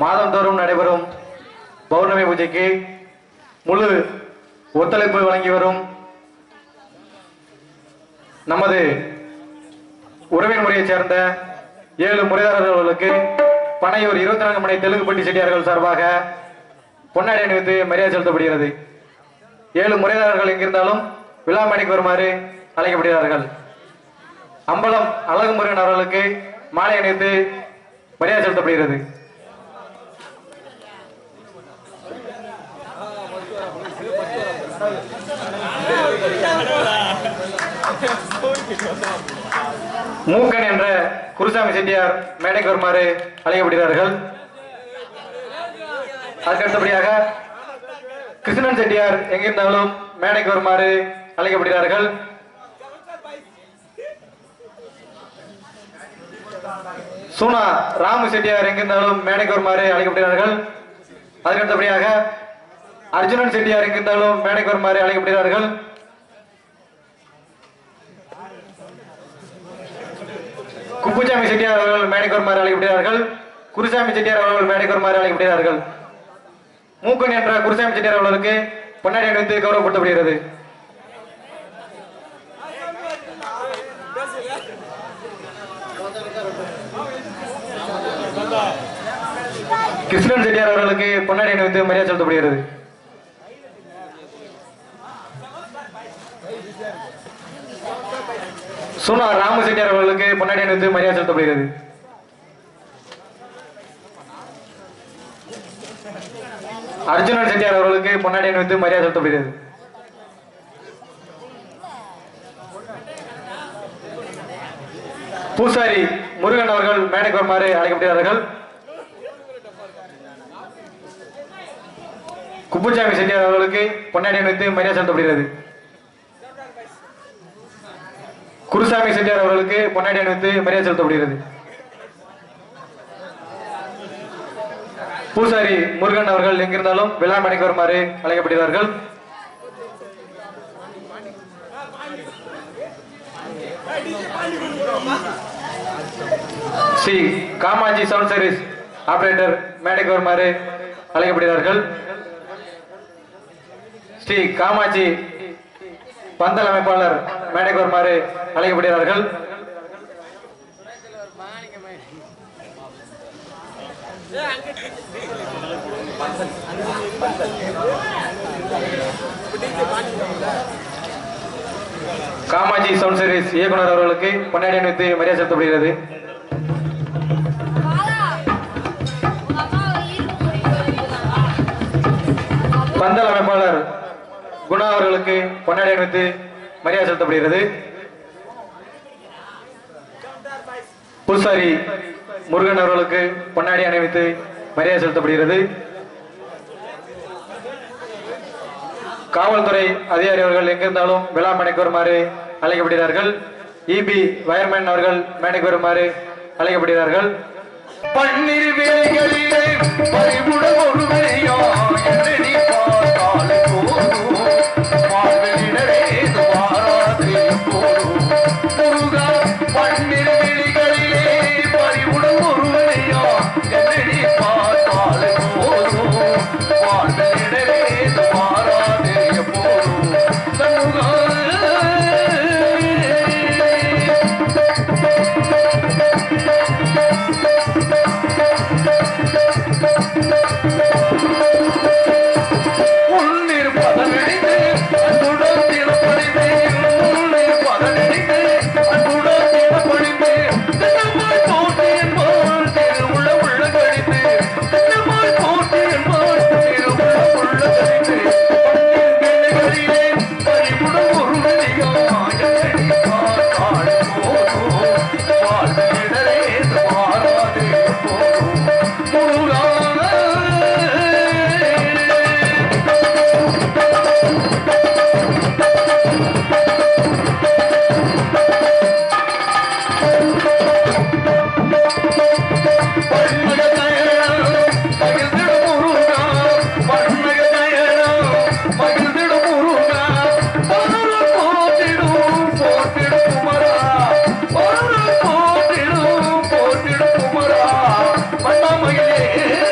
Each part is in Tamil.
மாதந்தோறும் நடைபெறும் பௌர்ணமி பூஜைக்கு முழு ஒத்துழைப்பு வழங்கி வரும் நமது உறவின் முறையைச் சேர்ந்த 7 முறைதாரர்களுக்கு பனையூர் 24 மணி தெலுங்குப்பட்டி செட்டியார்கள் சார்பாக பொன்னாடை அணிவித்து மரியாதை செலுத்தப்படுகிறது. 7 முறைதாரர்கள் எங்கிருந்தாலும் விழா மேடைக்கு வருமாறு அழைக்கப்படுகிறார்கள். அம்பலம் அழகு முருகன் அவர்களுக்கு மாலை அணிவித்து மரியாதை செலுத்தப்படுகிறது. மூக்கன் என்ற குருசாமி செட்டியார் மேடைக்கு வருமாறு அழைக்கப்படுகிறார்கள். அதற்கடுத்தபடியாக கிருஷ்ணன் செட்டியார் எங்கிருந்தாலும் மேடைக்கு வருமாறு அழைக்கப்படுகிறார்கள். சூனா ராமு செட்டியார் எங்கிருந்தாலும் மேடைக்கு வருமாறு அழைக்கப்படுகிறார்கள். அதற்கடுத்தபடியாக அர்ஜுனன் செட்டியார் எங்கிருந்தாலும் மேடைக்கு வருமாறு அழைக்கப்படுகிறார்கள். குப்புசாமி செட்டியார் அவர்கள் மேடைக்கு வருமாறு அழைக்கப்படுகிறார்கள். குருசாமி செட்டியார் அவர்கள் மேடைக்கு வருமாறு அழைக்கப்படுகிறார்கள். மூக்கன் என்ற குருசாமி செட்டியார் அவர்களுக்கு பொன்னாடை அணிவித்து கௌரவப்படுத்தப்படுகிறது. கிருஷ்ணன் செட்டியார் அவர்களுக்கு பொன்னாடை அணிவித்து மரியாதை செலுத்தப்படுகிறது. சூனா ராமு செட்டியார் அவர்களுக்கு பொன்னாடை அணிவித்து மரியாதை செலுத்தப்படுகிறது. அர்ஜுனன் செட்டியார் அவர்களுக்கு பொன்னாடை அணிவித்து மரியாதை செலுத்தப்படுகிறது. பூசாரி முருகன் அவர்கள் மேடைக்கு வருமாறு அழைக்கப்படுகிறார்கள். குப்புசாமி செட்டியார் அவர்களுக்கு பொன்னாடை அணிவித்து மரியாதை செலுத்தப்படுகிறது. குருசாமி செட்டியார் அவர்களுக்கு பொன்னாடை அணிவித்து மரியாதை செலுத்தப்படுகிறது. பூசாரி முருகன் அவர்கள் எங்கிருந்தாலும் விழா மேடைக்கு வருமாறு அழைக்கப்படுகிறார்கள். Sri Kamatchi sound service operator மேடைக்கு வருமாறு அழைக்கப்படுகிறார்கள். ஸ்ரீ காமாட்சி பந்தல் அமைப்பாளர் மேடைக்கு வருமாறு அழைக்கப்படுகிறார்கள். காமாஜி சவுண்ட் சர்வீஸ் இயக்குனர் அவர்களுக்கு பொன்னாடை அணிவித்து மரியாதை செலுத்தப்படுகிறது. பந்தல் அமைப்பாளர் குணா அவர்களுக்கு பொன்னாடை அணிவித்து மரியாதை செலுத்தப்படுகிறது. பூசாரி முருகன் அவர்களுக்கு பொன்னாடை அணிவித்து மரியாதை செலுத்தப்படுகிறது. காவல்துறை அதிகாரி அவர்கள் எங்கிருந்தாலும் விழா மேடைக்கு வருமாறு அழைக்கப்படுகிறார்கள். இபி வயர்மேன் அவர்கள் மேடைக்கு வருமாறு அழைக்கப்படுகிறார்கள். பன்னீர் வேலைகளிலே பறிவுட ஒரு வேலையோ என்னடி பார்த்தாலே போதும் வாழ்விடரே வாராதே போதும் முருகா பன்னீர் வேலைகளிலே பறிவுட ஒரு வேலையோ என்னடி பார்த்தாலே போதும் வாழ்விடரே வாராதே போதும் முருகா பண்ணாமையிலே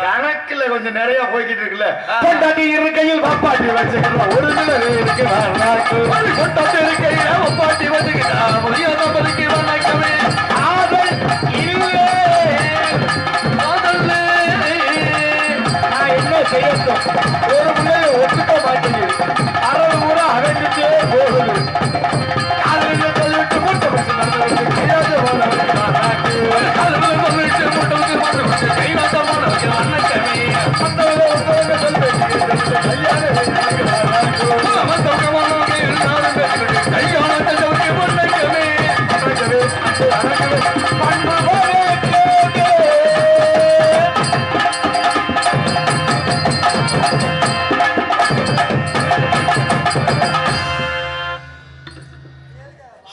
கணக்குல கொஞ்சம் நிறைய போய்கிட்டு இருக்குல்ல. பொண்டாட்டி இருக்கையில் பாப்பாட்டி வச்சுக்கலாம் ஒரு சிலர் இருக்கு பொண்டாட்டி இருக்கையில பாப்பாட்டி வச்சுக்கிட்டா முடியாத பதிக்கு வணக்கமே ஆதல் இல்லை நான் என்ன செய்யட்டும் ஒரு பிள்ளைய ஒத்துக்க மாட்டேங்குது அறவு கூட அடைஞ்சிட்டே போகுது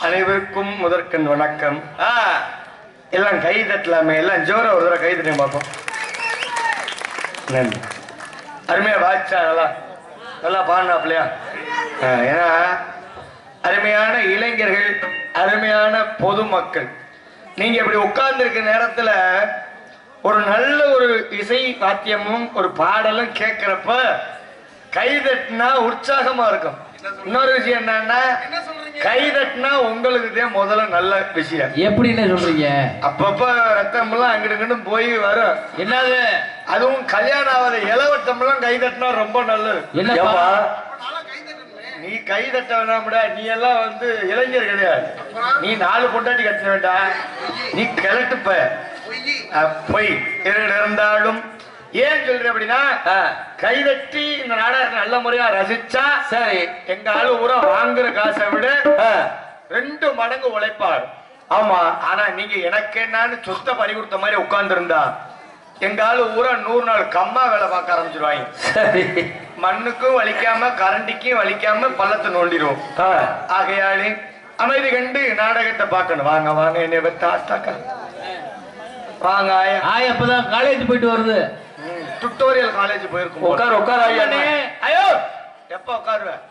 அனைவருக்கும் முதற்கண் வணக்கம். எல்லாம் கை தட்டலாமே, எல்லாம் ஜோர ஒரு தடவை கை தட்டி பார்ப்போம். நன்றி. அருமையா வாய்ச்சா நல்லா நல்லா பாடினாப்லையா? ஏன்னா அருமையான இளைஞர்கள், அருமையான பொதுமக்கள், நீங்க இப்படி உட்கார்ந்து இருக்க நேரத்துல ஒரு நல்ல ஒரு இசை வாத்தியமும் ஒரு பாடலும் கேட்கிறப்ப கை தட்டினா உற்சாகமா இருக்கும். இன்னொரு விஷயம் என்னன்னா கை தட்டினா உங்களுக்கு தான் முதல்ல நல்ல விஷயம். எப்படின்னு சொல்றீங்க? அப்பப்ப ரத்தம் எல்லாம் அங்கிட்டு போய் வரும். என்னது அதுவும் கல்யாணம் ஆகாத இளவட்டம் எல்லாம் கை தட்டினா ரொம்ப நல்லது. என்னப்பா நீ கை தட்ட வேணாம்டா, நீ எல்லாம் வந்து இளைஞர் கிடையாது. நீ 4 பொண்டாட்டி கட்ட வேண்டாம், நீ கிளட்டுப்ப பொய் இருந்தாலும். ஏன் சொல்றேன் அப்படின்னா கைதட்டி இந்த நாடகத்தை நல்ல முறையா ரசிச்சா சரி, எங்க ஆளு ஊரா வாங்குற காசை விட 2 மடங்கு உழைப்பார். ஆமா, ஆனா நீங்க எனக்கு என்னன்னு சொத்தை பறி கொடுத்த மாதிரி உட்கார்ந்து இருந்தா எங்க ஆளு ஊரா 100 நாள் கம்மா வேலை பார்க்க ஆரம்பிச்சிருவாங்க. மண்ணுக்கும் வலிக்காம கரண்டிக்கும் வலிக்காம பள்ளத்தை நோண்டிடுவோம். ஆகையாலே அமைதி கண்டு நாடகத்தை பார்க்கணும். வாங்க வாங்க என்னை பத்தாக்கா வாங்க. ஆயா அப்பதான் காலேஜ் போயிட்டு வருது. டுட்டோரியல் காலேஜ் போயிருக்கும். உட்கார் உட்கார் ஐயா. ஐயோ எப்ப உட்காருவேன்?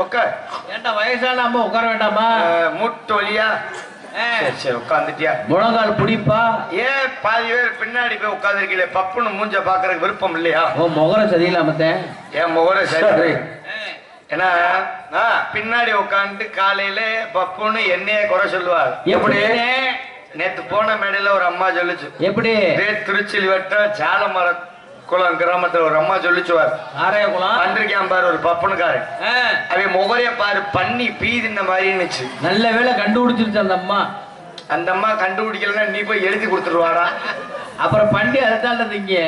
உட்கார். ஏன்டா வயசான அம்மா உட்கார வேண்டாமா? மூட்டு வலியா? சரி உட்காந்துட்டியா? முழங்கால் பிடிப்பா? ஏன் பாதி பேர் பின்னாடி போய் உட்காந்துருக்கீங்களே, பப்புன்னு மூஞ்ச பாக்குறதுக்கு விருப்பம் இல்லையா? ஓ முகரம் சரியில்லாம. என் முகரம் சரி. ஏன்னா பின்னாடி உட்காந்து காலையில பப்புன்னு என்னைய குறை சொல்லுவார். எப்படி? நேத்து போன மேடையில ஒரு அம்மா சொல்லுச்சு. எப்படி? திருச்சிலி வட்டம் சாலமர குளம் கிராமத்துல ஒரு அம்மா சொல்லிச்சுவார். ஆரைய குளம் வந்திருக்கான் பாரு ஒரு பப்புனுக்காரு. அவன் முகரைய பாரு பண்ணி பீதின்ன மாதிரி இருந்துச்சு. நல்ல வேலை கண்டுபிடிச்சிருச்சு அந்த அம்மா. அந்த அம்மா கண்டுபிடிக்கலன்னா நீ போய் எழுதி கொடுத்துருவாடா. அப்புறம் பண்ணி அதைத்தான் திங்க.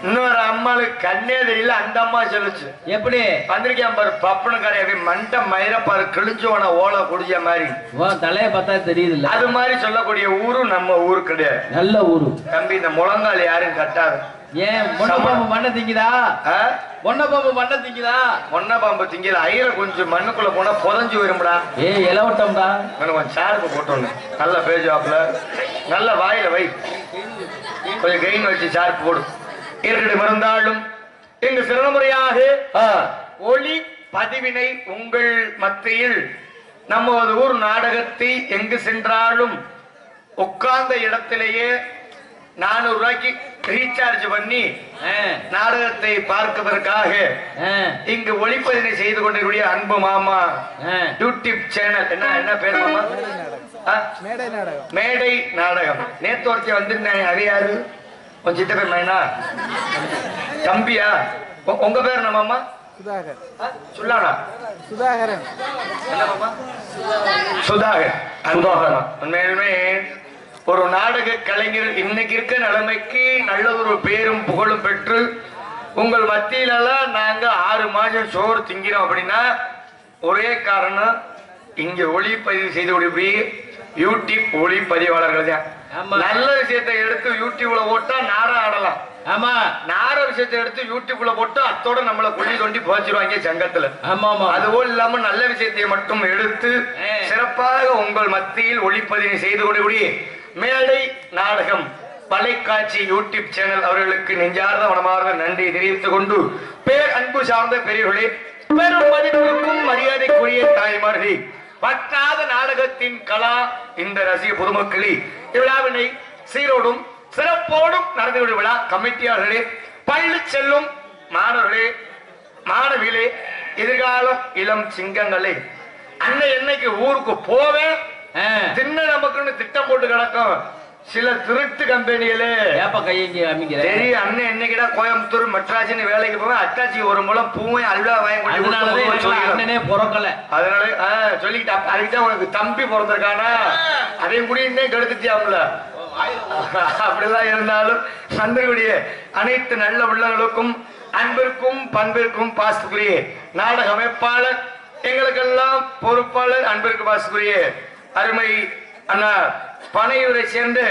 இன்னொரு அம்மாளுக்கு கண்ணே தெரியல, அந்த அம்மா சொல்லுச்சு. எப்படி? வந்திருக்கான் பாரு பப்புனுக்காரு. அவன் மண்டை மயிர பாரு கிழிஞ்சோன ஓலை குடிச்ச மாதிரி. தலைய பார்த்தா தெரியுது இல்ல? அது மாதிரி சொல்லக்கூடிய ஊரும் நம்ம ஊரு கிடையாது. நல்ல ஊரு தம்பி. இந்த முழங்கால் யாரும் கட்டாது. ஏன் பாம்பு மண்ணை திங்குதா? பாம்பு மண்ணை திங்குதா? பாம்பு திங்கல. ஐயர கொஞ்சம் மண்ணுக்குள்ள போனா புதஞ்சு வரும்டா. இலவட்டம்டா. கொஞ்சம் சாருக்கு போட்டோன்னு நல்ல பேஜாப்ல நல்ல வாயில வை. கொஞ்சம் கெயின் வச்சு சார்ப்பு போடும். இருக்கட்டும். இருந்தாலும் இங்கு சிறமுறையாக ஒளி பதிவினை உங்கள் மத்தியில் நமது ஊர் நாடகத்தை எங்கு சென்றாலும் உட்கார்ந்த இடத்திலேயே 400 ரூபாய்க்கு ரீசார்ஜ் பண்ணி நாடகத்தை பார்ப்பதற்காக இங்கு ஒளிப்பதினை செய்து கொண்டிருக்கூடிய அன்பு மாமா யூடியூப் சேனல். என்ன பேர் மாமா? மேடை நாடகம். நேத்து ஒருத்தி வந்திருந்தாங்க. அறியாது கொஞ்சம் சித்த பேர் மைனா தம்பியா? உங்க பேர் என்ன மாமா? சுதாகர். சுல்லானா? சுதாகரன். என்ன மாமா? சுதாகர். சுதாகரன். உண்மையிலுமே ஒரு நாடக கலைஞர் இன்னைக்கு இருக்க நிலைமைக்கு நல்ல ஒரு பேரும் புகழும் பெற்று உங்கள் மத்தியிலெல்லாம் நாங்க 6 மாதம் சோறு திங்கிறோம் அப்படின்னா ஒரே காரணம் இங்க ஒளிப்பதிவு செய்து யூடியூப் ஒளிப்பதிவாளர்கள் தான். நல்ல விஷயத்தை எடுத்து யூடியூப்ல போட்டா நாடகம் ஆடலாம். ஆமா, நார விஷயத்தை எடுத்து யூடியூப்ல போட்டு அத்தோட நம்மளை குழி தோண்டி போச்சிருவாங்க சங்கத்துல. ஆமா ஆமா. அதுபோல் இல்லாம நல்ல விஷயத்தை மட்டும் எடுத்து சிறப்பாக உங்கள் மத்தியில் ஒளிப்பதிவு செய்து கொள்ளக்கூடிய மேடை நாடகம் தொலைக்காட்சி யூடியூப் சேனல் அவர்களுக்கு நெஞ்சார்ந்த மனமார்ந்த நன்றி தெரிவித்துக் கொண்டு பேர் அன்பு சார்ந்த பெரியவர்களே, பெரும் மதிப்பிற்கும் மரியாதைக்குரிய தாய்மார்களே, பற்றாத நாடகத்தின் கலா இந்த ரசிக பொதுமக்களே, இவ்விழாவினை சீரோடும் சிறப்போடும் நடந்துவிடும் விழா கமிட்டியாளர்களே, பள்ளி செல்லும் மாணவர்களே, மாணவிகளே, எதிர்காலம் இளம் சிங்கங்களே, அண்ணன் என்னைக்கு ஊருக்கு போவேன் தின்ன நமக்குன்னு திட்டம் போட்டு கிடக்கும் சில திருட்டு கம்பெனிகளே தெரியும். அண்ணன் என்னைக்கிடா கோயம்புத்தூர் மெட்ராஸ்னு வேலைக்கு போவேன், அத்தாச்சி ஒரு மூலம் பூவை அல்வா வாங்கி அதனால சொல்லிக்கிட்டு அதுக்குதான் உனக்கு தம்பி பிறந்திருக்கானா அதையும் கூட இன்னும் கெடுத்துட்டியாம்ல. அப்படிதான் இருந்தாலும் சந்திரகுடிய அனைத்து நல்ல உள்ளங்களுக்கும் அன்பிற்கும் பண்பிற்கும் பாசத்துக்குரிய நாடக அமைப்பாளர், எங்களுக்கெல்லாம் பொறுப்பாளர், அன்பிற்கு பாசத்துக்குரிய அருமை அண்ணா பனையூரை சேர்ந்து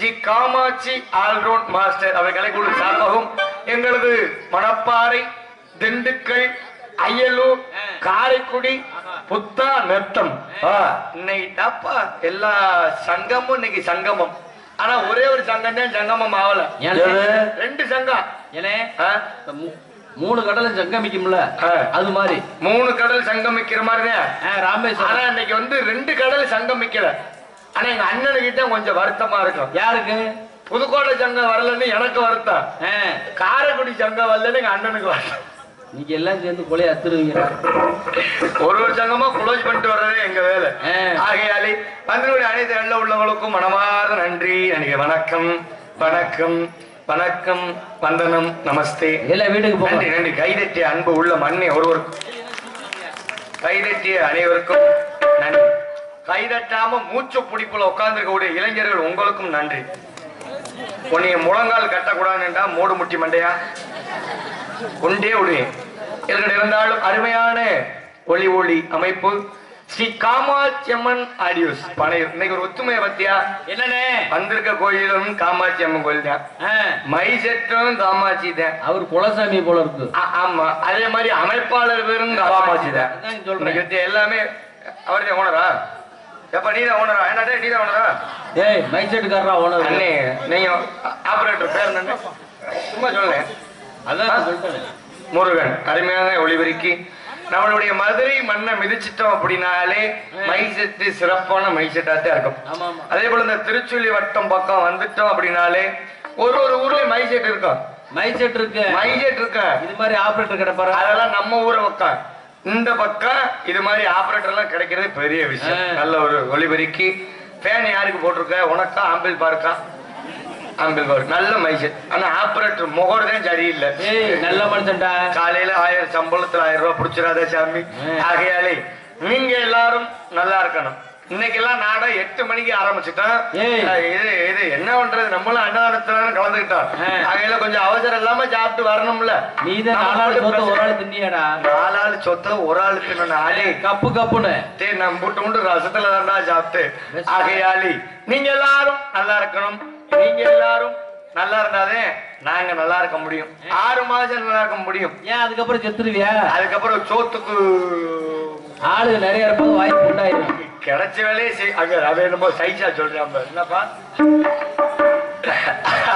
ஜி காமாட்சி ஆல்ரவுண்ட் மாஸ்டர் அவர் கலைக்குழு சார்பாகவும் எங்களது மணப்பாறை, திண்டுக்கல், அயலூர், காரைக்குடி, புத்தா நத்தம் இன்னைக்கு தாப்பா எல்லா சங்கமும் இன்னைக்கு சங்கமம். ஆனா ஒரே ஒரு சங்கம் தான் சங்கமம் ஆகல, 2 சங்கம். 3 கடலும் சங்கமிக்கும்ல, அது மாதிரி 3 கடல் சங்கமிக்கிற மாதிரிதான் ராமேஸ்வரம். ஆனா இன்னைக்கு 2 கடல் சங்கமிக்கல. ஆனா எங்க அண்ணனுக்கிட்ட கொஞ்சம் வருத்தமா இருக்கும். யாருக்கு? புதுக்கோட்டை சங்கம் வரலன்னு எனக்கு வருத்தம், காரைக்குடி சங்கம் வரலன்னு எங்க அண்ணனுக்கு வருத்தம். நீங்க எல்லாம் சேர்ந்து கொலையை அத்துருவீங்க. ஒரு சங்கமா குளோஸ் பண்ணிட்டு வர்றதே எங்க வேலை. ஆகையாலே வந்தனுடைய அனைத்து நல்ல உள்ளவங்களுக்கும் மனமார்ந்த நன்றி. எனக்கு வணக்கம் வணக்கம் வணக்கம் வந்தனம் நமஸ்தே. எல்லா வீட்டுக்கு நன்றி நன்றி. கைதட்டிய அன்பு உள்ள மண்ணை ஒருவருக்கும், கைதட்டிய அனைவருக்கும் நன்றி. கைதட்டாம மூச்சு பிடிப்புல உட்கார்ந்து இருக்கக்கூடிய இளைஞர்கள் உங்களுக்கும் நன்றி. உன்னைய முழங்கால் கட்டக்கூடாதுன்றா மூடு முட்டி மண்டையா கொண்டே விடுவேன். இருந்தாலும் அருமையான ஒளி அமைப்பு ஸ்ரீ காமாட்சி அம்மன் ஆடியோஸ் பனையூர். இன்னைக்கு ஒரு ஒத்துமையை பத்தியா? என்னண்ணே வந்திருக்க கோயிலும் காமாட்சி அம்மன் கோயில் தான், மைசெட்டும் காமாட்சி தான். அவர் குலசாமி போல இருக்கு. ஆமா, அதே மாதிரி அமைப்பாளர் பேரும் காமாட்சி தான். சொல்றேன் எல்லாமே அவர் தான் ஓனரா? எப்ப நீ தான் ஓனரா? என்ன நீ தான் ஓனரா? ஏய் மைசெட்டுக்காரரா ஓனர் அண்ணே, நீங்க ஆபரேட்டர் பேர் என்ன? சும்மா சொல்லேன். அதான் சொல்லிட்டேன். முருகன் அருமையான ஒளிபெருக்கி நம்மளுடைய மதுரை மண்ணை மிதிச்சிட்டோம் அப்படின்னாலே மைசெட்டு சிறப்பான மைசெட்டாத்தான் இருக்கும். ஆமா ஆமா. அதே போல இந்த திருச்சுழி வட்டம் பக்கம் வந்துட்டோம் அப்படின்னாலே ஒரு ஒரு ஊர்லயும் மைசெட் இருக்கும். மைசெட் இருக்கு, மைசெட் இருக்கு. இது மாதிரி ஆபரேட்டர் கிடப்பாரு. அதெல்லாம் நம்ம ஊரை பக்கம். இந்த பக்கம் இது மாதிரி ஆபரேட்டர் எல்லாம் கிடைக்கிறது பெரிய விஷயம். நல்ல ஒரு ஒளிபெருக்கி. ஃபேன் யாருக்கு போட்டிருக்க? உனக்கா ஆம்பிள் பார்க்கா? ஆம்பிள் பார். நல்ல மைசெட். ஆனா ஆபரேட்டர் முகர்தான் சரியில்லை. ஏய் நல்ல மனுஷன்டா. காலையில 1000 சம்பளத்துல 1000 ரூபாய் புடிச்சிடாத சாமி. ஆகையாலே நீங்க எல்லாரும் நல்லா இருக்கணும். இன்னைக்கெல்லாம் நாடா 8 மணிக்கு ஆரம்பிச்சுட்டோம். இது என்ன பண்றது, நம்மளும் அன்னதானத்துல கலந்துக்கிட்டோம். ஆகையில கொஞ்சம் அவசரம் இல்லாம சாப்பிட்டு வரணும்ல. நீதான் 4 ஆள் சொத்த ஒரு ஆள் தின்னியாடா? 4 ஆள் சொத்த ஒரு ஆள் தின்னு. ஆளே கப்பு கப்புன்னு நம்ம முட்டு ரசத்துல தான்டா சாப்பிட்டு. ஆகையாலே நீங்க எல்லாரும் நல்லா இருக்கணும். நீங்க எல்லாரும் நல்லா இருந்தாதே நாங்க நல்லா இருக்க முடியும். 6 மாசம் நல்லா இருக்க முடியும். ஏன் அதுக்கப்புறம் செத்துருவியா? அதுக்கப்புறம் சோத்துக்கு ஆளு நிறைய இருப்பது வாய்ப்பு உண்டாயிரும். கிடைச்ச வேலையே அங்க அவ என்னமோ சைஸா சொல்றாங்க. என்னப்பா?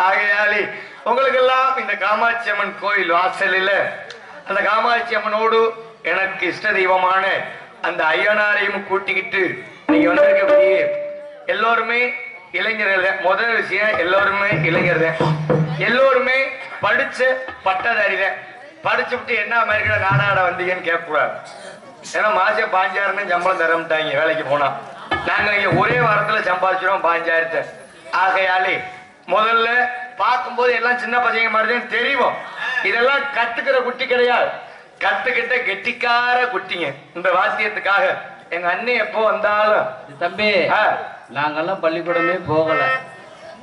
ஆகையாலே உங்களுக்கு எல்லாம் இந்த காமாட்சி அம்மன் கோயில் வாசலில் அந்த காமாட்சி அம்மனோடு எனக்கு இஷ்ட தெய்வமான அந்த ஐயனாரையும் கூட்டிக்கிட்டு நீங்க வந்திருக்கக்கூடிய எல்லோருமே இளைஞர்கள். முதல் விஷயம், எல்லோருமே இளைஞர் தான். எல்லோருமே படிச்ச பட்டதாரி தான். படிச்சு விட்டு என்ன மாதிரி நாடாட வந்தீங்கன்னு கேட்கக்கூடாது. ஏன்னா மாசம் 5000 சம்பளம் தரமாட்டாங்க வேலைக்கு போனா. நாங்க இங்க ஒரே வாரத்துல சம்பாதிச்சிடும் 5000. ஆகையாலே முதல்ல பார்க்கும்போது எல்லாம் சின்ன பசங்க மாதிரி தான் தெரியும். இதெல்லாம் கத்துக்கிற குட்டி கிடையாது, கத்துக்கிட்ட கெட்டிக்கார குட்டிங்க. இந்த வாத்தியத்துக்காக எங்க அண்ணி எப்போ வந்தாலும் தம்பி நாங்கெல்லாம் பள்ளிக்கூடமே போகல.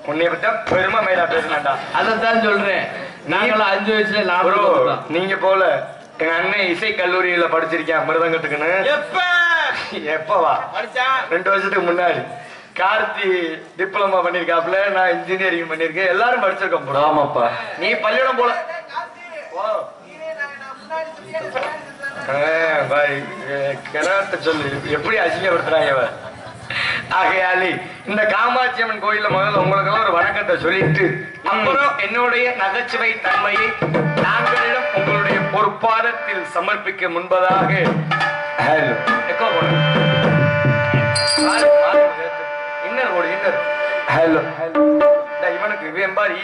உன்னைய பத்தி பெருமை மேலா பேசினாண்டா. அதான் சொல்றேன். நாங்களாம் 5 வயசுல 4 நீங்க போல எங்க அண்ணன் இசை கல்லூரியில படிச்சிருக்கேன் மிருதங்கத்துக்குன்னு. எப்பவா? 2 வருஷத்துக்கு முன்னாடி. கார்த்தி டிப்ளமா பண்ணிருக்காப்ல, நான் இன்ஜினியரிங் பண்ணிருக்கேன். எல்லாரும் படிச்சிருக்கோம். ஆமாப்பா. நீ பள்ளியிடம் போல சொல்லு எப்படி அசிங்கப்படுத்துறாங்க. ஆகையாலே இந்த காமாட்சி அம்மன் கோயில்ல முதல்ல உங்களுக்கு எல்லாம் ஒரு வணக்கத்தை சொல்லிட்டு அப்புறம் என்னுடைய நகைச்சுவை தன்மையை நாங்களிடம் உங்களுடைய பொறுப்பாதத்தில் சமர்ப்பிக்க முன்பதாக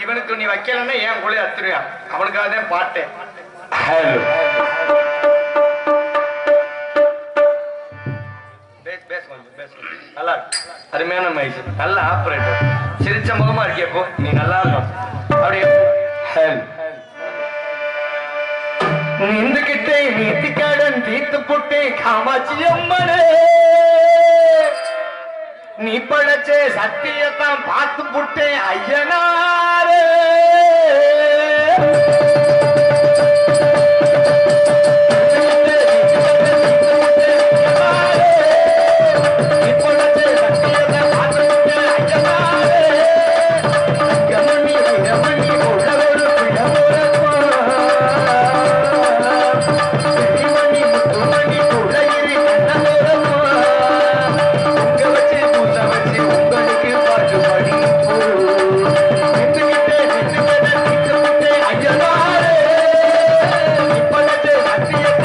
இவனுக்கு நீ வைக்கலன்னா ஏன் கூட அத்துருவான். அவனுக்காக தான் பாட்டேன். ஹலோ நல்லா அருமையான மைஸ், நல்ல ஆபரேட்டர், சிரிச்ச முகமா இருக்கியப்போ நீ நல்லா இருக்கும். அப்படியே நின்றுகிட்டே நீத்தி கடன் தீர்த்து போட்டே காமாட்சி அம்மனே, நீ பழச்ச சத்தியத்தான் பார்த்து புட்டே ஐயனாரே. சத்தியத்தை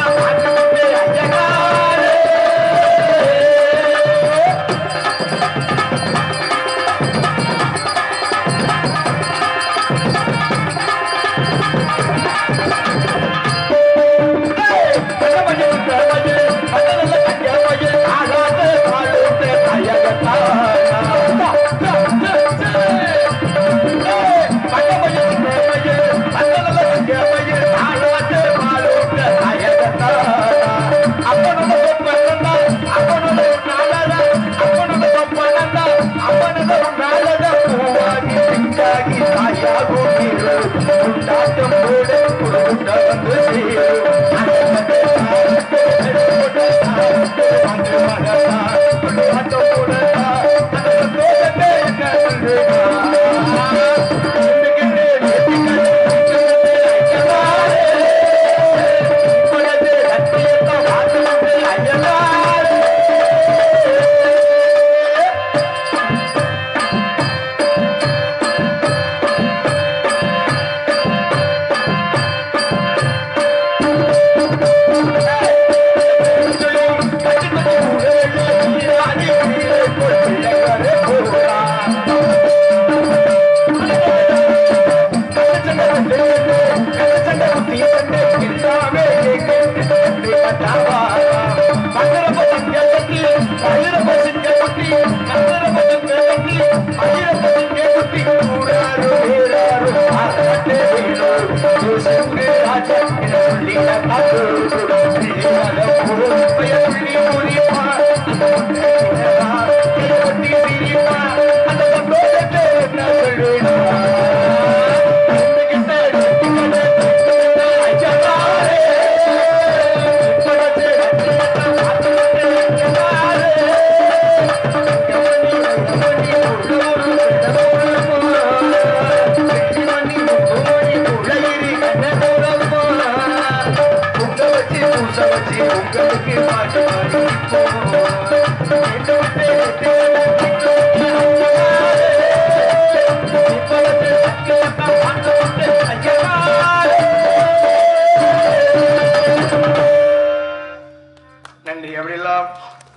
நன்றி. அப்படியெல்லாம்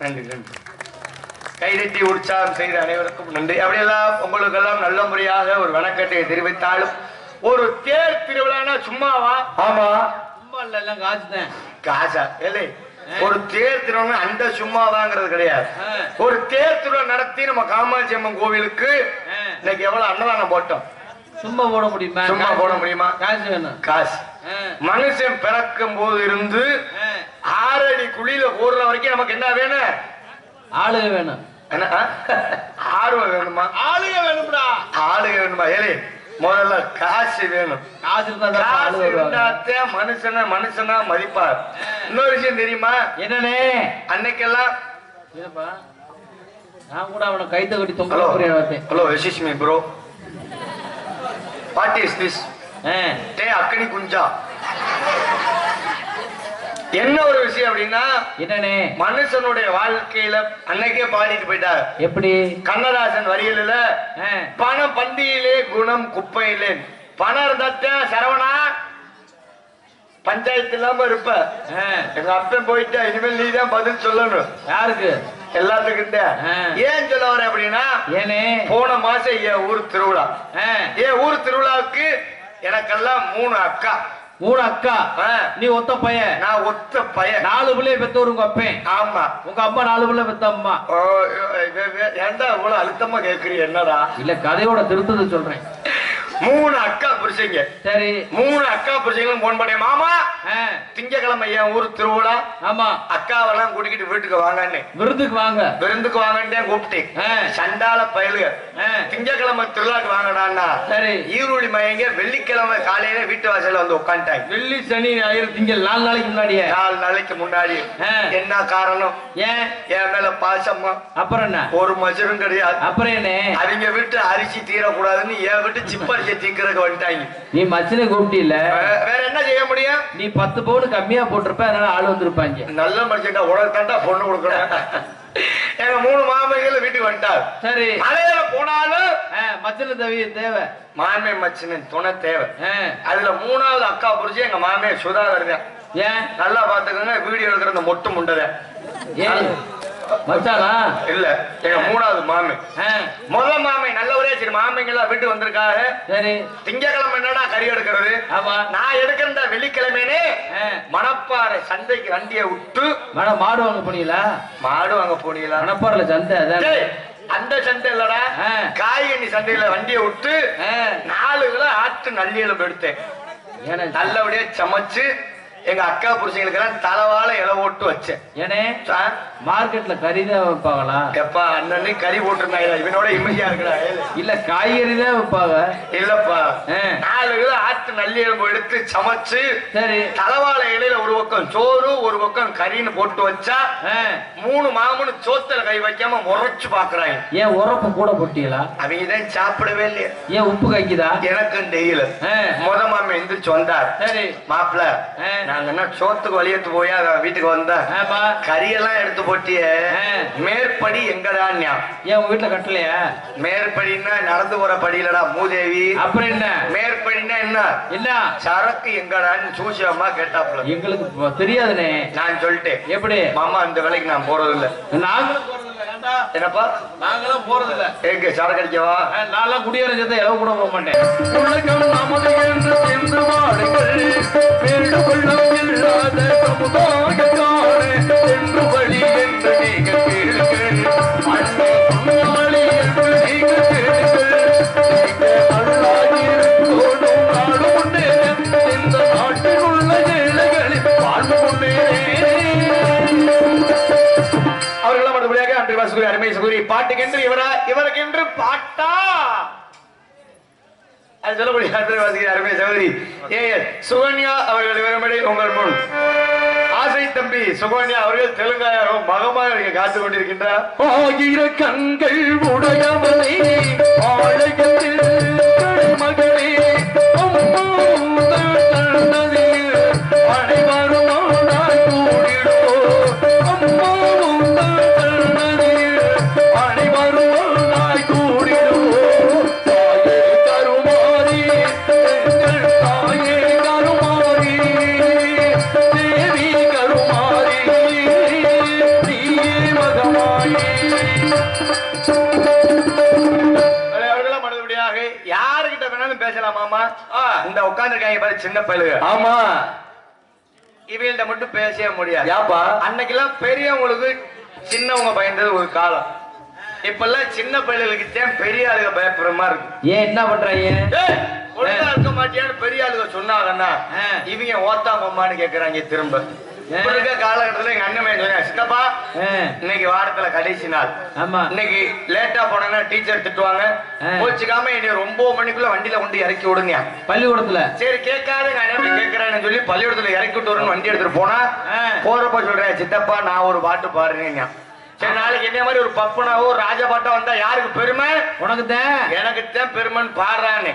நன்றி நன்றி. கைதட்டி உற்சாகம் செய்த அனைவருக்கும் நன்றி. அப்படியெல்லாம் உங்களுக்கெல்லாம் நல்ல முறையாக ஒரு வணக்கத்தை தெரிவித்தாலும் ஒரு தேர் திருவிழானா சும்மாவா? ஆமா, சும்மா இல்ல, எல்லாம் காசுதான். காசா இல்லை. ஒரு தேர் திருவிழா அந்த சும்மாவாங்கிறது கிடையாது. ஒரு தேர் திருவிழா நடத்தி நம்ம காமாட்சி அம்மன் கோவிலுக்கு இன்னைக்கு எவ்வளவு அன்னதானம் போட்டோம். சும்மா போட முடியுமா? சும்மா போட முடியுமா? காசு வேணும். காசு. மனுஷன் பிறக்கும் போது இருந்து 6 அடி குழியில போடுற வரைக்கும் நமக்கு என்ன வேணும்? ஆளுக வேணும். என்ன ஆர்வம் வேணுமா? ஆளுக வேணும்டா. ஆளுக வேணுமா? ஏலே முதல்ல காசு வேணும். காசு இருந்தா மனுஷனா மனுஷனா மதிப்பார். இன்னொரு விஷயம் தெரியுமா? என்னன்னே அன்னைக்கெல்லாம் நான் கூட அவனை கைத்த கட்டி தொங்க. Hello excuse me bro, what is this? டே அக்கனி குஞ்சா. என்ன ஒரு விஷயம் அப்படின்னா, என்னனே மனுஷனுடைய வாழ்க்கையில அன்னைக்கே பாடிட்டு போயிட்டார். எப்படி? கண்ணதாசன் வரிகளில பணம் பந்தியிலே குணம் குப்பையிலே. பணம் இருந்தா சரவணா பஞ்சாயத்து இல்லாம இருப்ப. எங்க அப்பன் போயிட்டா இனிமேல் நீ தான் பதில் சொல்லணும். யாருக்கு? எல்லாத்துக்கிட்ட. ஏன் சொல்ல வர அப்படின்னா, ஏனே போன மாசம் என் ஊர் திருவிழா. என் ஊர் திருவிழாவுக்கு எனக்கெல்லாம் 3 அக்கா. 3 அக்கா? நீ ஒத்த பையன். நான் ஒத்த பையன். 4 பிள்ளைய பெத்தவர் உங்க அப்பன். ஆமா. உங்க அம்மா 4 பிள்ளை பெத்த அம்மா. ஏன்டா இவ்வளவு அழுத்தமா கேக்குறீ? என்னடா? இல்ல, கதையோட திருத்தத்தை சொல்றேன். 3 அக்கா புருஷங்க. சரி. 3 அக்கா புருஷங்களும் போன் பண்ணேன். மாமா திங்கக்கிழமை என் ஊர் திருவிழா. ஆமா. அக்காவெல்லாம் கூட்டிக்கிட்டு வீட்டுக்கு வாங்கன்னு. விருந்துக்கு வாங்க. விருந்துக்கு வாங்கன்னு கூப்பிட்டேன். சண்டால பயலுக திங்கக்கிழமை திருவிழாக்கு வாங்கடான்னா. சரி. ஈருளி மயங்க வெள்ளிக்கிழமை காலையில வீட்டு வாசல்ல வந்து உட்காந்துட்டாங்க. வெள்ளி சனி ஞாயிறு திங்கள் 4 நாளைக்கு முன்னாடியே. 4 நாளைக்கு முன்னாடி. என்ன காரணம்? ஏன் என் மேல பாசமா? அப்புறம் என்ன? ஒரு மஜரும் கிடையாது. அப்புறம் என்ன? அவங்க வீட்டு அரிசி தீரக்கூடாதுன்னு என் வீட்டு சிப்பரிசி தீக்கிறதுக்கு வந்துட்டாங்க. நீ மச்சனை கூப்பிட்டில, வேற என்ன செய்ய முடியும்? நீ 10 பவுன் கம்மியா போட்டிருப்ப, அதனால ஆள் வந்திருப்பாங்க. நல்ல மனுஷன்டா, உனக்கு தாண்டா பொண்ணு கொடுக்கணும். எங்க 3 மாமைகள் வீட்டுக்கு வந்துட்டாரு. சரி. மலையில போனாலும் மச்சன தேவை. மாமே மச்சனன் துணை தேவை. அதுல 3வது அக்கா புரிச்சு எங்க மாமே சுதாகர் தான். ஏன் நல்லா பாத்துக்கோங்க, வீடியோ எடுக்கிற அந்த மொட்டு முண்டத. மச்சானா? இல்ல, எங்க 3வது மாமே. முதல் மாமை நல்லவரே. சரி, மாமைங்களா வீட்டுக்கு வந்திருக்காரு. சரி. திங்கக்கிழமை என்னடா கறி எடுக்கிறது? ஆமா. நான் எடுக்கிற வெள்ளிக்கிழமைனே மணப்பாறை சந்தைக்கு வண்டியை விட்டு. மாடு வாங்க போனீங்களா? மாடு வாங்க போனீங்களா? மணப்பாறைல சந்தை. அந்த சந்தை இல்லடா, காய்கனி சந்தையில வண்டியை விட்டு 4 கிலோ ஆட்டு நல்லியலும் எடுத்தேன். நல்லபடியா சமைச்சு எங்க அக்கா புருஷங்களுக்கு எல்லாம் தலைவாழ இலை போட்டு வச்சேன். ஏனே மார்க்கெட்ல கறி தான் வைப்பாங்களா? எப்பா அண்ணன் கறி போட்டுருந்தாங்க. இவனோட இமேஜா இருக்கா? இல்ல, காய்கறி தான் வைப்பாங்க. இல்லப்பா, 4 கிலோ ஆட்டு நல்லியலும் எடுத்து சமைச்சு. சரி. தலைவாழ இலையில ஒரு பக்கம் சோறு ஒரு பக்கம் கறின்னு போட்டு வச்சா 3 மாமனு சோத்துல கை வைக்காம முறைச்சு பாக்குறாங்க. ஏன் உரப்பு கூட போட்டீங்களா? அவங்க தான் சாப்பிடவே இல்லையா? ஏன் உப்பு கைக்குதா? எனக்கு தெரியல. முத மாமன் எந்திரிச்சு வந்தார். சரி. மாப்பிள்ள நாங்க என்ன சோத்துக்கு வழியத்து போய் வீட்டுக்கு வந்தா கறியெல்லாம் எடுத்து போட்டிய, மேற்படி எங்கடா? ஏன் வீட்டுல கட்டலையா? மேற்படினா நடந்து போற படியிலடா மூதேவி. அப்புறம் என்ன மேற்படினா? என்ன என்ன சரக்கு எங்கடான்னு சூசி அம்மா கேட்டாப்புல. எங்களுக்கு தெரியாதுனே. நான் சொல்லிட்டேன். எப்படி? மாமா இந்த வேலைக்கு நான் போறது இல்ல. நாங்களும் போறது இல்ல. என்னப்பா? நாங்களும் போறது இல்ல. எங்க சரக்கு அடிக்கவா? நான் குடியேற சேர்த்த இளவு கூட போக மாட்டேன். இல்லாத சமுதாய என்று வழி சகோதரி அருமை சகோதரி பாட்டுக்கென்று இவருக்கென்று பாட்டா அது சொல்லக்கூடிய அருமை சகோதரி சுகன்யா அவர்கள் விவரம்படி உங்கள் முன் ஆசை தம்பி சுகன்யா அவர்கள் தெலுங்காயிரம் மகமாக காத்து கொண்டிருக்கின்றார். ஆயிர கண்கள் உடையவளே மகளே இந்த உட்கார்ந்திருக்காங்க பாரு சின்ன பையலுங்க. ஆமா இவங்கள்ட்ட மட்டும் பேசவே முடியாது. யாப்பா அன்னைக்கெல்லாம் பெரியவங்களுக்கு சின்னவங்க பயந்தது ஒரு காலம். இப்பெல்லாம் சின்ன பையலுக்கு தான் பெரிய ஆளுக பயப்படுற மாதிரி இருக்கு. ஏன் என்ன பண்றாங்க? ஒழுங்கா இருக்க மாட்டியான்னு பெரிய ஆளுக சொன்னாங்கன்னா இவங்க ஓத்தாமம்மான்னு கேக்குறாங்க திரும்ப. இருக்க காலகட்டத்துல எங்க அண்ணன் சொன்னாங்க, சித்தப்பா இன்னைக்கு வாரத்துல கடைசி நாள், இன்னைக்கு லேட்டா போனா டீச்சர் திட்டுவாங்க, கோச்சுக்காம என்னை 9 மணிக்குள்ள வண்டியில கொண்டு இறக்கி விடுங்க பள்ளிக்கூடத்துல. சரி கேட்காத அண்ணன் கேட்கறான்னு சொல்லி பள்ளிக்கூடத்துல இறக்கி விட்டு வரணும் வண்டி எடுத்துட்டு போனா போறப்ப சொல்றேன், சித்தப்பா நான் ஒரு பாட்டு பாடுறேங்க. சரி நாளைக்கு என்ன மாதிரி ஒரு பப்புனாவோ ராஜா பாட்டா வந்தா யாருக்கு பெருமை? உனக்கு தான் எனக்கு தான் பெருமைன்னு பாடுறான்னு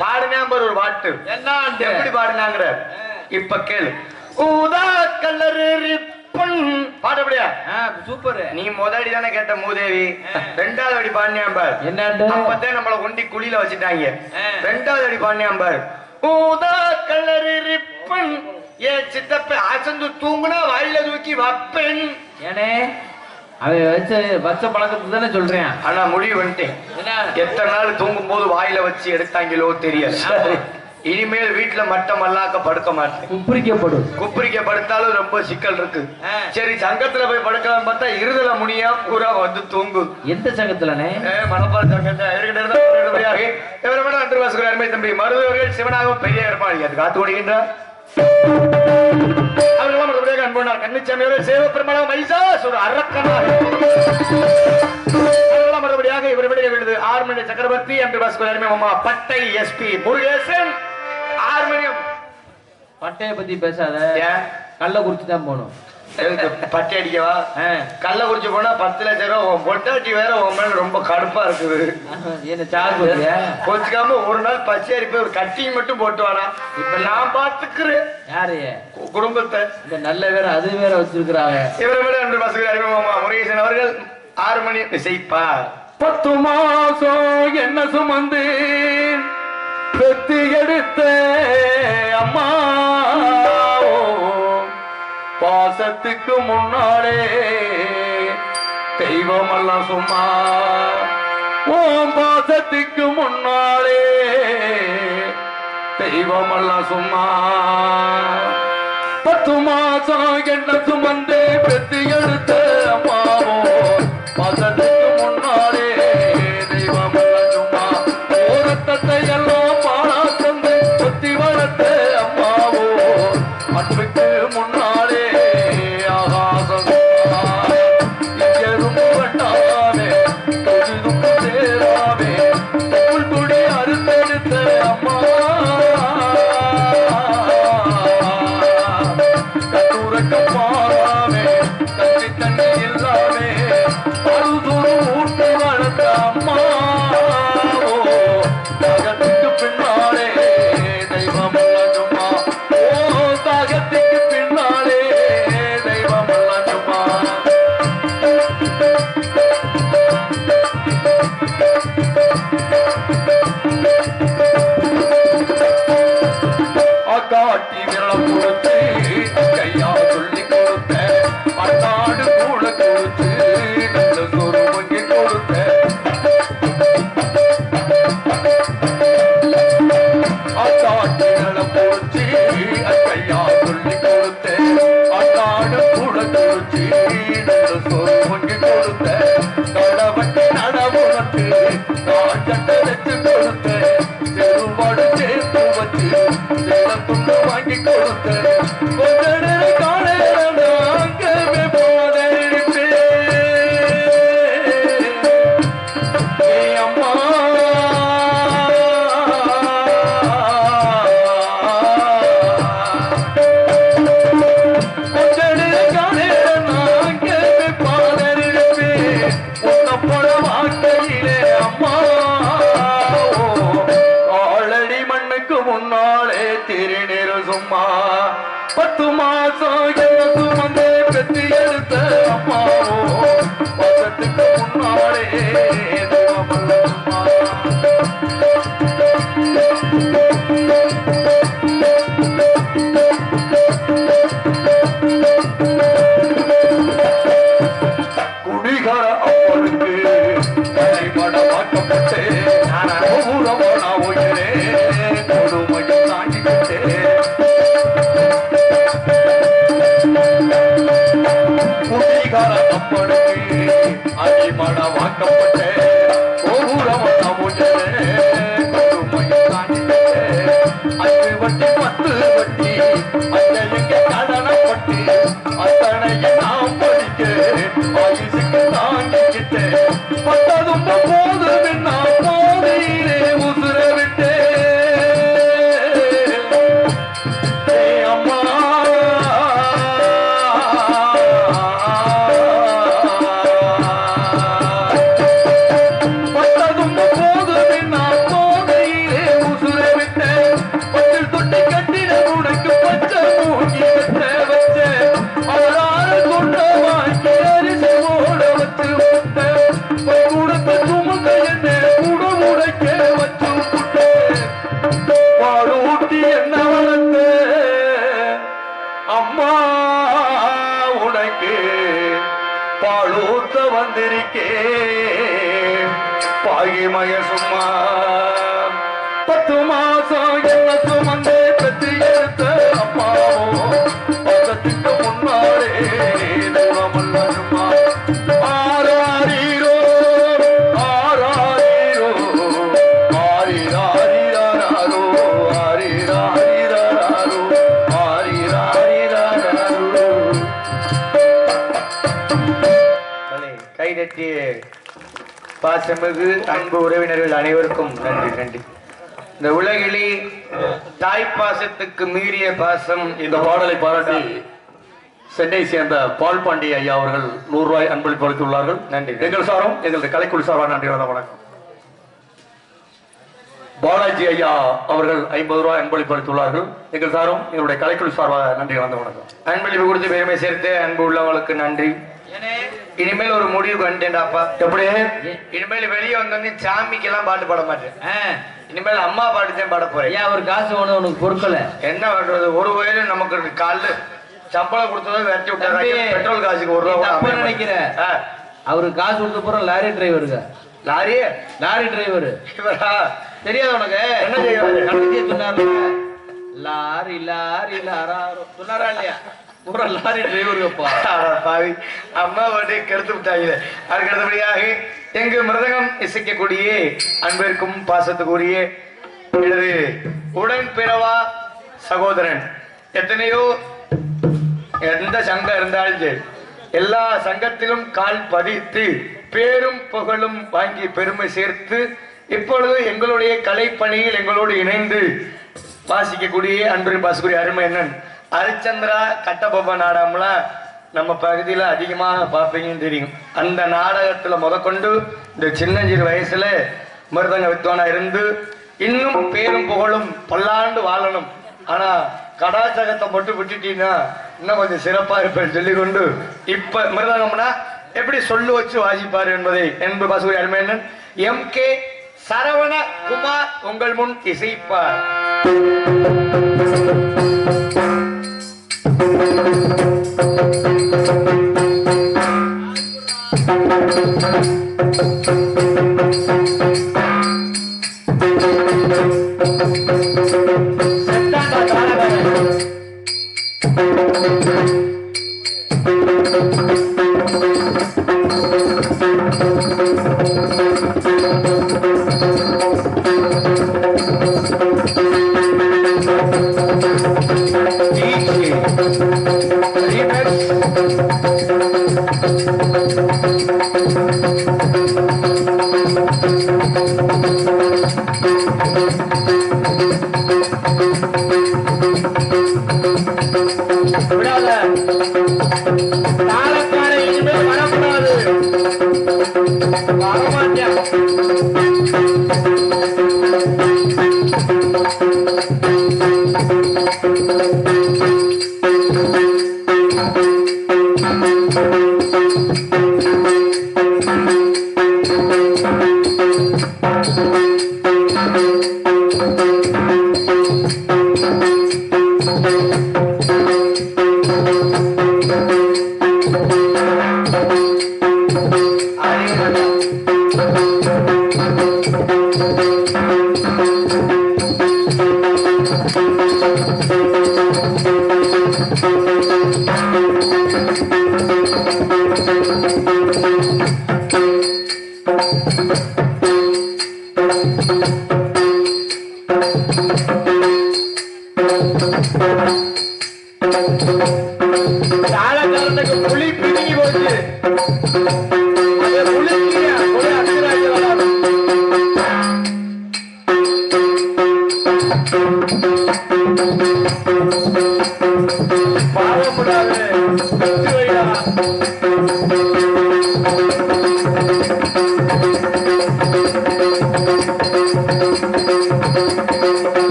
பாடுனா பாரு ஒரு பாட்டு. என்ன எப்படி பாடுனாங்கிற இப்ப கேளு. ஊதா கலரு ரிப்பன் பாடப்படியா? சூப்பர். நீ முதல் தானே கேட்ட மூதேவி, 2வது அடி பாடினான் பார். என்ன அப்பதான் நம்மள கொண்டி குழியில வச்சுட்டாங்க. 2வது அடி பாடினான் பார். ஊதா கலரு ரிப்பன் ஏ சித்தப்ப அசந்து தூங்குனா வாயில தூக்கி வப்பேன். ஏனே அவன் வச்ச பழக்கத்து தானே சொல்றேன். ஆனா முடிவு வந்துட்டேன். எத்தனை நாள் தூங்கும் போது வாயில வச்சு எடுத்தாங்களோ தெரியல. இனிமேல் வீட்டுல மட்டம் மல்லாக்க படுக்க மாட்டேன். குப்பரிக்கப்படுத்தாலும் ரொம்ப சிக்கல் இருக்கு. சரி சங்கத்துல போய் படுக்கலாம் பார்த்தா இருதல முனியா பூரா வந்து தூங்கு. எந்த சங்கத்துலனே? மணப்பாறை சங்கத்தை அருமை தம்பி மருதுவர்கள் சிவனாகவும் பெரிய ஏற்பாடு அது காத்து ஓடுகின்றார். கண்ணிச்சாமியோட சேவ பெருமாள் மைசாசுர அரக்கனாக மறுபடியாக இவர் விடைய விழுது ஆர்மணி சக்கரவர்த்தி என்று பட்டை எஸ்பி முருகேசன் ஆர்மணியம். பட்டைய பத்தி பேசாத, கள்ளக்குறிச்சி தான் போகணும். பட்டை அடிக்கவா? கள்ளக்குறிச்சி போனா 10 லட்சம் ரூபாய். பொட்டாட்டி வேற உன் மேல ரொம்ப கடுப்பா இருக்குது. என்ன சார்ஜ் கோச்சுக்காம ஒரு நாள் பச்சை அடிப்ப ஒரு கட்டிங் மட்டும் போட்டு வாடா. இப்ப நான் பாத்துக்கிறேன். யாரு? குடும்பத்தை. இந்த நல்ல வேற அது வேற வச்சிருக்கிறாங்க. இவரை விட 2 பசங்க அறிமுகமா முருகேசன் அவர்கள் 6 மணி இசைப்பா. 10 மாசம் என்ன சுமந்து பெத்து எடுத்த அம்மா பாசத்துக்கு முன்னாலே தெய்வமெல்லாம் சும்மா. ஓம் பாசத்துக்கு முன்னாலே தெய்வமெல்லாம் சும்மா. 10 மாசம் என்ன சுமந்து பெத்து எடுத்த அம்மாவோ பாசத்துக்கு முன்னாலே தெய்வமெல்லாம் சும்மா. ஓரத்தத்தை எல்லாம் பாழா தந்து கொத்தி வளர்த்த அம்மாவோ அன்புக்கு முன்னாலே சும்மா 10 மாசம் என்ன சுமந்து பெற்று எடுத்த அம்மாவோ வருஷத்துக்கு முன்னாலே தெய்வமல்ல சும்மா. குடிகார அப்பனுக்கு கைப்பட வாக்கப்பட்டு ஊரவனா உயிரே கொடுமையும் தாங்கிக்கிட்டு குடிகார அப்பனுக்கு அடிமட வாக்கப்பட்டு ஊரவனா உயிரே கொடுமையும் தாங்கிக்கிட்டு அஞ்சு வட்டி 10 வட்டி அஞ்ச எங்க கடனப்பட்டு அத்தனையும் நாம் படிக்க ஆயுசுக்கு தாங்கிக்கிட்டு பட்டதும் போது நான் போதையிலே உசுர விட்டே அம்மா பட்டதும் போது நான் போதையிலே உசுர விட்டேன் பட்டில் தொட்டி கட்டிட உனக்கு பச்சை மூங்கி கட்ட வச்சேன் அவராறு கொண்ட வாங்கி அரிசி ஓட வச்சு விட்டேன் கொடுத்த சுமந்த என்ன கூட உடைக்க வச்சு விட்டேன் பாடு ஊட்டி என்ன வளர்த்து அம்மா உனக்கு பாலூத்த வந்திருக்கே பாகிமய சும்மா 10 மாசம் என்ன சுமந்து பெற்று எடுத்த அம்மாவோ பக்கத்துக்கு முன்னாலே தெய்வமல்ல சும்மா. ஆராரீரோ ஆராரீரோ ஆரிராரிராரோ ஆரிராரிராரோ ஆரிராரிராரோ. கைதட்டி பாசமிகு அன்பு உறவினர்கள் அனைவருக்கும் நன்றி நன்றி. இந்த உலகிலே தாய் பாசத்துக்கு மீறிய பாசம் இந்த பாடலை பாராட்டி சென்னை சேர்ந்த பால் பாண்டி ஐயா அவர்கள் 100 ரூபாய் அன்பளிப்பு அளித்துள்ளார்கள். நன்றி. எங்கள் சாரும் எங்களுடைய கலைக்குழு சார்பாக நன்றி வணக்கம். பாலாஜி ஐயா அவர்கள் 50 ரூபாய் அன்பளிப்பு அளித்துள்ளார்கள். எங்கள் சாரும் எங்களுடைய கலைக்குழு சார்பாக நன்றி வணக்கம். அன்பளிப்பு கொடுத்து பெருமை சேர்த்து அன்பு உள்ளவங்களுக்கு நன்றி. இனிமேல் ஒரு முடிவுக்கு வந்துட்டேன்டாப்பா. எப்படி இனிமேல் வெளியே வந்தோடனே சாமிக்கெல்லாம் பாட்டு பாட மாட்டேன். இனிமேல் அம்மா பாட்டு தான் பாட போறேன். ஏன் ஒரு காசு ஒண்ணு உனக்கு பொறுக்கல? என்ன பண்றது, ஒரு வயது நமக்கு காலு சம்பளம் கொடுத்ததை விரட்டி விட்டாங்க. பெட்ரோல் காசுக்கு 1 ரூபா தப்பா நினைக்கிற. அவருக்கு காசு கொடுத்த போற லாரி டிரைவருங்க. லாரி டிரைவர் இவரா? தெரியாது உனக்கு? என்ன செய்யறாரு? சொன்னாரு லாரி லாரி லாராரோ சொன்னாரா இல்லையா? பூரா லாரி டிரைவருங்கப்பா. பாவி அம்மா பாட்டு கெடுத்து விட்டாங்களே. அதுக்கு அடுத்தபடியாக எங்கு மிருதகம் இசைக்கக்கூடிய அன்பிற்கும் பாசத்துக்குரிய எனது உடன் பிறவா சகோதரன், எத்தனையோ எந்த சங்கம் இருந்தாலும் சரி எல்லா சங்கத்திலும் கால் பதித்து பேரும் புகழும் வாங்கி பெருமை சேர்த்து இப்பொழுது எங்களுடைய கலைப்பணியில் எங்களோடு இணைந்து வாசிக்கக்கூடிய அன்பின் பாசக்கூடிய அருமை என்னன் ஹரிச்சந்திரா கட்டபொம்ம நாடகம்லாம் நம்ம பகுதியில் அதிகமாக பார்ப்பீங்கன்னு தெரியும். அந்த நாடகத்தில் முதற்கொண்டு இந்த சின்னஞ்சிறு வயசுல மிருதங்க வித்வானா இருந்து இன்னும் பேரும் புகழும் பல்லாண்டு வாழணும். ஆனா கடாச்சகத்தை மட்டும் விட்டுட்டீங்கன்னா இன்னும் கொஞ்சம் சிறப்பா இருப்பேன்னு சொல்லிக்கொண்டு இப்ப மிருதங்கம்னா எப்படி சொல்லு வச்சு வாசிப்பார் என்பதை என்பது பாசக்கூடிய அருமையண்ணன் MK சரவண குமார் உங்கள் முன் இசைப்பார். வரமாட்டேன்.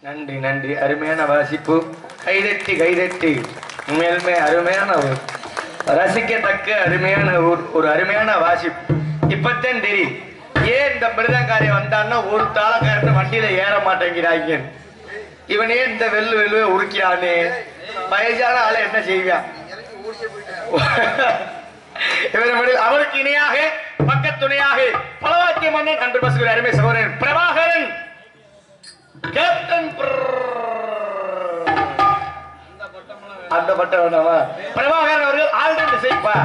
நன்றி நன்றி, அருமையான வாசிப்பு. கைதட்டி கைதட்டி. உண்மையிலுமே அருமையான ஊர், ரசிக்கத்தக்க அருமையான ஊர், ஒரு அருமையான வாசிப்பு. இப்பத்தான் தெரியும் ஏன் இந்த மிருதங்காரியம் வந்தான்னா ஒரு தாளக்காரன் வண்டியில ஏற மாட்டேங்கிறாங்க. இவனே இந்த வெள்ளு வெள்ளுவே உருக்கிறானே, வயசான ஆளை என்ன செய்வான்? அவருக்கு இணையாக பக்கத்துணையாக பலவாக்கிய மன்னன் அன்று பசுகிற அருமை சகோதரன் பிரபாகரன் கேப்டன். அந்த பட்டம் வேண்டாமா? பிரபாகரன் அவர்கள் ஆல்ரெடி செய்ப்பா.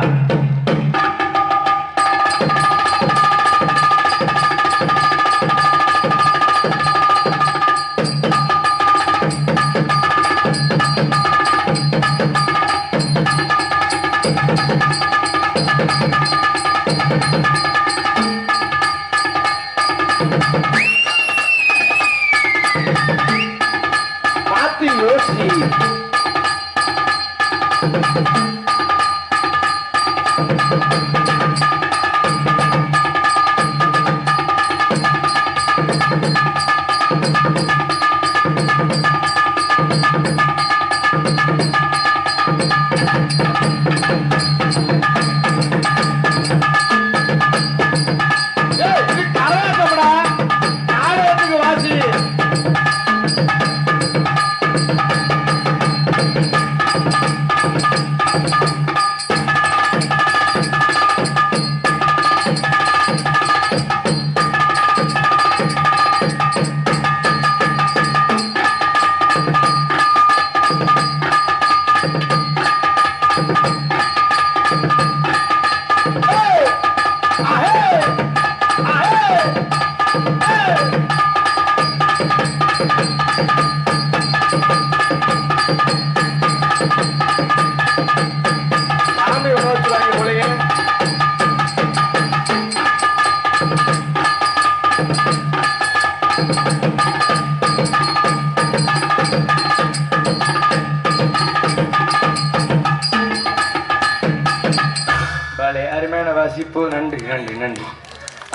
சிறப்பு. நன்றி நன்றி நன்றி.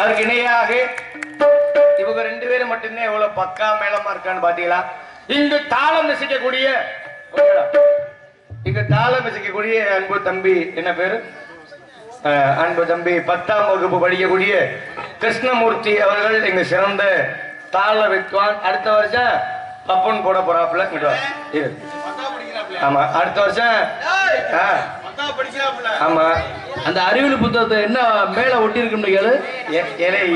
அதுக்கு இணையாக இவங்க 2 பேரும் மட்டும்தான் எவ்வளவு பக்கா மேளமா இருக்கான்னு பாத்தீங்களா? இங்கு தாளம் இசைக்கக்கூடிய அன்பு தம்பி, என்ன பேரு? அன்பு தம்பி 10ஆம் வகுப்பு படிக்கக்கூடிய கிருஷ்ணமூர்த்தி அவர்கள் இங்கு சிறந்த தாள வித்வான். அடுத்த வருஷம் பப்பன் போட போறாப்புல. ஆமா, அடுத்த வருஷம். ஆமா, அந்த அறிவியல் புத்தகத்தை என்ன மேல ஒட்டி இருக்குன்னு கேளு.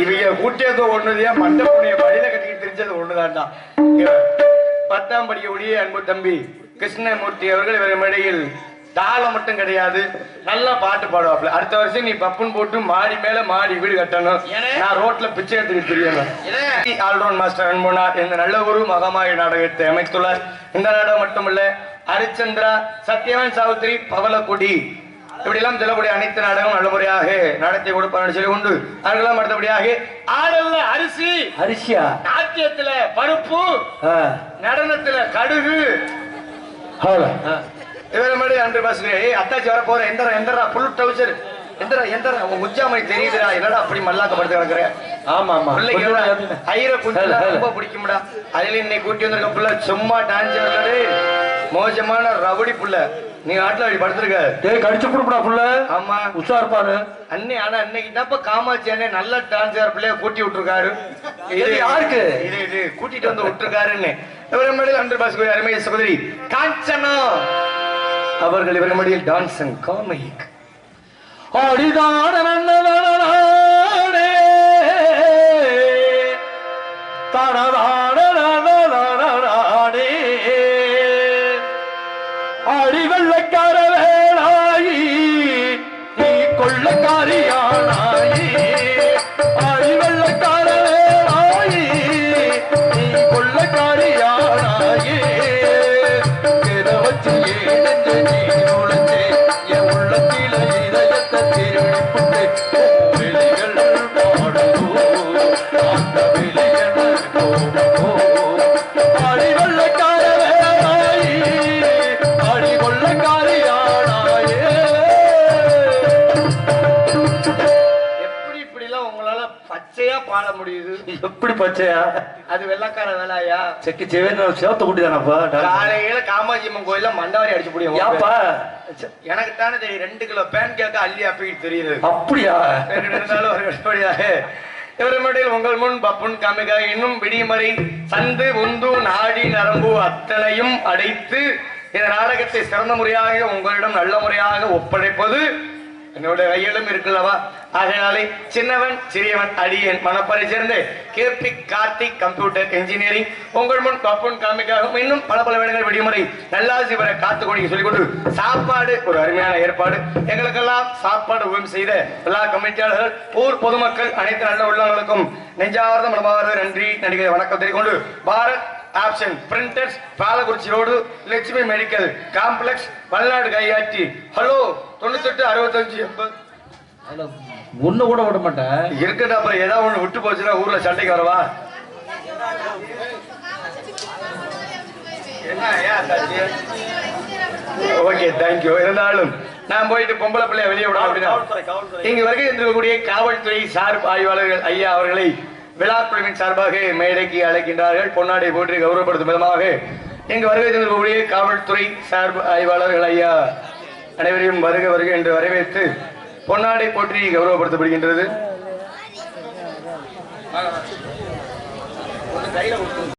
இவங்க கூட்டியது ஒண்ணுதையா, மண்டபுடைய வழியில கட்டிக்கிட்டு தெரிஞ்சது ஒண்ணுதான்டா. 10ஆம் படிக்கக்கூடிய அன்பு தம்பி கிருஷ்ணமூர்த்தி அவர்கள் இவர் மேடையில் தாளம் மட்டும் கிடையாது, நல்லா பாட்டு பாடுவாப்ல. அடுத்த வருஷம் நீ பப்புன் போட்டு மாடி மேல மாடி வீடு கட்டணும். நான் ரோட்ல பிச்சை எடுத்துக்கிட்டு தெரியணும். ஆல்ரவுண்ட் மாஸ்டர் அன்புனார் இந்த நல்ல ஒரு மகமாய நாடகத்தை அமைத்துள்ளார். இந்த நாடகம் மட்டுமல்ல, ஹரிச்சந்திரா, சத்யவன் சாவித்திரி, பவளக்குடி இப்படி எல்லாம் சொல்லக்கூடிய அனைத்து நாடகம் நல்ல முறையாக நடத்தி கொடுப்பார் சொல்லி உண்டு. அவர்களெல்லாம் அடுத்தபடியாக ஆடல்ல அரிசி, அரிசியா, நாட்டியத்துல பருப்பு, நடனத்துல கடுகு. இவர மாதிரி அன்று பாசுங்க, அத்தாச்சி வர போற எந்தரா புல் டவுசர் எந்தரா உன் உச்சாமணி தெரியுதுடா, என்னடா அப்படி மல்லாக்கப்படுத்து கிடக்குற? ஆமா ஆமா, ஐயரை குஞ்சு ரொம்ப பிடிக்கும்டா. அதுல இன்னைக்கு கூட்டி வந்திருக்க புள்ள சும்மா டான்ஸ் ஆடுறது, மோசமான ரவுடி புள்ள. நீ நாட்டுல அப்படி படுத்திருக்க, கடிச்சு கொடுப்பா புள்ள. ஆமா, உஷா இருப்பாரு அண்ணே. ஆனா அன்னைக்கு தான்ப்ப காமாட்சி அண்ணே நல்ல டான்ஸ் ஆடுற பிள்ளைய கூட்டி விட்டுருக்காரு. இது யாருக்கு? இது கூட்டிட்டு வந்து விட்டுருக்காருன்னு இவர மடியில் அன்று பாசுக்கு அருமை சகோதரி காஞ்சனா அவர்கள் இவர மடியில் டான்ஸ் அண்ட் காமிக் அடிதான அடி வெள்ளக்கார வேளாயி நீ கொள்ளக்காரியானாயி, அடி வெள்ளக்கார வேளாயி நீ கொள்ளக்காரியானாயி, வச்சு ஏழஞ்ச நீ நுழைஞ்சே என் உள்ளத்தில இதயத்தை திருடிப்புட்டு வெளிகள் பாடுதோ அந்த வெளிகள் போகோ. அடி வெள்ளக்கார வேளாயி அடி கொள்ளக்காரியானாயே. எப்படி இப்படி எல்லாம் உங்களால பச்சையா பாட முடியுது? எப்படி பச்சையா? அது வெள்ளக்கார வேலையா? செக்கு செவேன்னு சேவத்தை கூட்டிதானப்பா. காலையில காமாட்சி அம்மன் கோயில மண்டவாரி அடிச்சு முடியும். யாப்பா? எனக்கு தானே தெரியும், 2 கிலோ பேன் கேக்க அள்ளி அப்பிக்கிட்டு தெரியுது. அப்படியா? இருந்தாலும் இவரமடியில் உங்கள் முன் பப்புன் காமிகா இன்னும் விடிமறை சந்து உந்து நாடி நரம்பு அத்தனையும் அடைத்து இந்த நாடகத்தை சிறந்த முறையாக உங்களிடம் நல்ல முறையாக ஒப்படைப்பது என்னோட கையிலும் இருக்குல்லவா? ஆகையாலே சின்னவன் சிறியவன் அடியன் மனப்பறை சேர்ந்து கேபி கார்த்திக் கம்ப்யூட்டர் இன்ஜினியரிங் உங்கள் முன் பப்புன் காமிக்காகவும் இன்னும் பல வேடங்கள் விடிமுறை நல்லாசி வர காத்து கொண்டு சொல்லிக்கொண்டு சாப்பாடு ஒரு அருமையான ஏற்பாடு. எங்களுக்கெல்லாம் சாப்பாடு உதவி செய்த எல்லா கமிட்டியாளர்கள், ஊர் பொதுமக்கள், அனைத்து நல்ல உள்ளவர்களுக்கும் நெஞ்சார்ந்த மனமார்ந்த நன்றி நடிகை வணக்கம் தெரிவிக்கொண்டு பாரத் ஆப்ஷன் printers, Palakurichi road, Lakshmi medical complex, Valnadu கையாட்சி. ஹலோ 98 65 80. ஒண்ணு கூட விட மாட்டேன். இருக்கட்டும், அப்புறம் ஏதாவது ஒண்ணு விட்டு போச்சுன்னா ஊர்ல சண்டைக்கு வரவா? Okay, thank you. இருந்தாலும் நான் போயிட்டு பொம்பளை பிள்ளைய வெளியே விட அப்படின்னா இங்க வருகை இருக்கக்கூடிய காவல்துறை சார்பு ஆய்வாளர்கள் ஐயா அவர்களை விழாக்குழுவின் சார்பாக மேடைக்கு அழைக்கின்றார்கள். பொன்னாடை போற்றி கௌரவப்படுத்தும் விதமாக இங்கு வருகை தந்திருக்கக்கூடிய காவல்துறை சார்பு ஆய்வாளர்கள் ஐயா அனைவரையும் வருக வருக என்று வரவேற்று பொன்னாடை போற்றி கௌரவப்படுத்தப்படுகின்றது.